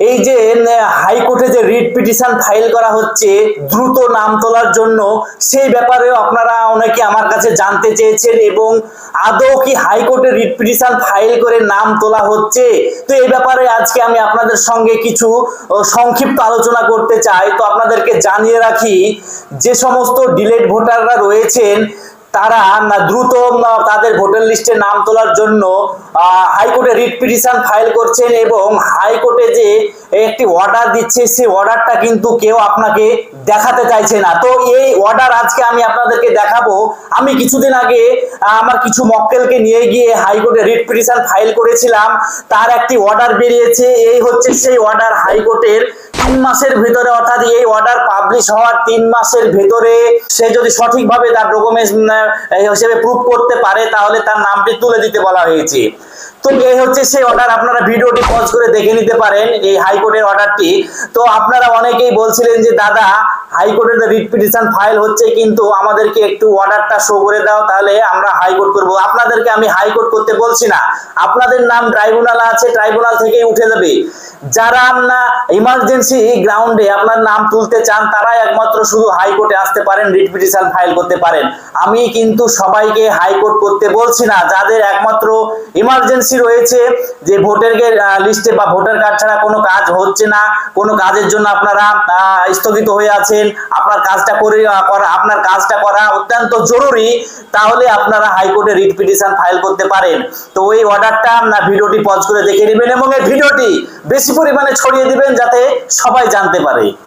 এই যে হাইকোর্টে যে রিট পিটিশন ফাইল করা হচ্ছে দ্রুত নাম তোলার জন্য, সেই ব্যাপারেও আপনারা অনেকে আমার কাছে জানতে চেয়েছেন এবং আদৌ কি হাইকোর্টে রিট পিটিশন ফাইল করে নাম তোলা হচ্ছে। তো এই ব্যাপারে আজকে আমি আপনাদের সঙ্গে কিছু সংক্ষিপ্ত আলোচনা করতে চাই। তো আপনাদেরকে জানিয়ে রাখি, যে সমস্ত ডিলেট ভোটাররা রয়েছেন তারা দ্রুত তাদের ভোটার লিস্টে নাম তোলার জন্য হাইকোর্টে রিট পিটিশন ফাইল করছেন এবং হাইকোর্টে যে একটি অর্ডার দিচ্ছে সেই অর্ডারটা কিন্তু কেউ আপনাকে দেখাতে চাইছে না। তো এই অর্ডার আজকে আমি আপনাদেরকে দেখাবো। আমি কিছুদিন আগে আমার কিছু মক্কেলকে নিয়ে গিয়ে হাইকোর্টে রিট পিটিশন ফাইল করেছিলাম, তার একটি অর্ডার বেরিয়েছে। এই হচ্ছে সেই অর্ডার হাইকোর্টের। 3 মাসের ভিতরে, অর্থাৎ এই অর্ডার পাবলিশ হওয়ার 3 মাসের ভিতরে সে যদি সঠিকভাবে তার ডকুমেন্টস হিসেবে প্রুফ করতে পারে তাহলে তার নামটি তুলে দিতে বলা হয়েছে। তো এই হচ্ছে সেই অর্ডার, আপনারা ভিডিওটি পজ করে দেখে নিতে পারেন এই হাইকোর্টের অর্ডারটি। তো আপনারা অনেকেই বলছিলেন যে দাদা হাইকোর্টের রিট পিটিশন ফাইল হচ্ছে কিন্তু আমাদেরকে একটু অর্ডারটা শো করে দাও, তাহলে আমরা হাইকোর্ট করব। আপনাদেরকে আমি হাইকোর্ট করতে বলছি না, আপনাদের নাম ট্রাইব্যুনাল আছে, ট্রাইব্যুনাল থেকেই উঠে যাবে। যারা ইমার্জেন্সি গ্রাউন্ডে আপনার নাম তুলতে চান তারাই একমাত্র শুধু হাইকোর্টে আসতে পারেন, রিট পিটিশন ফাইল করতে পারেন। আমি কিন্তু সবাইকে হাইকোর্ট করতে বলছি না। যাদের একমাত্র ইমার্জেন্সি রয়েছে, যে ভোটার লিস্টে বা ভোটার কার্ড ছাড়া কোনো কাজ হচ্ছে না, কোনো কাজের জন্য আপনারা স্থগিত হয়ে আছেন, আপনার কাজটা করা অত্যন্ত জরুরি, তাহলে আপনারা হাইকোর্টে রিট পিটিশন ফাইল করতে পারেন। তো ওই অর্ডারটা ভিডিওটি পজ করে দেখে নেবেন এবং এই ভিডিওটি বেশি পরিমাণে ছড়িয়ে দিবেন যাতে সবাই জানতে পারে।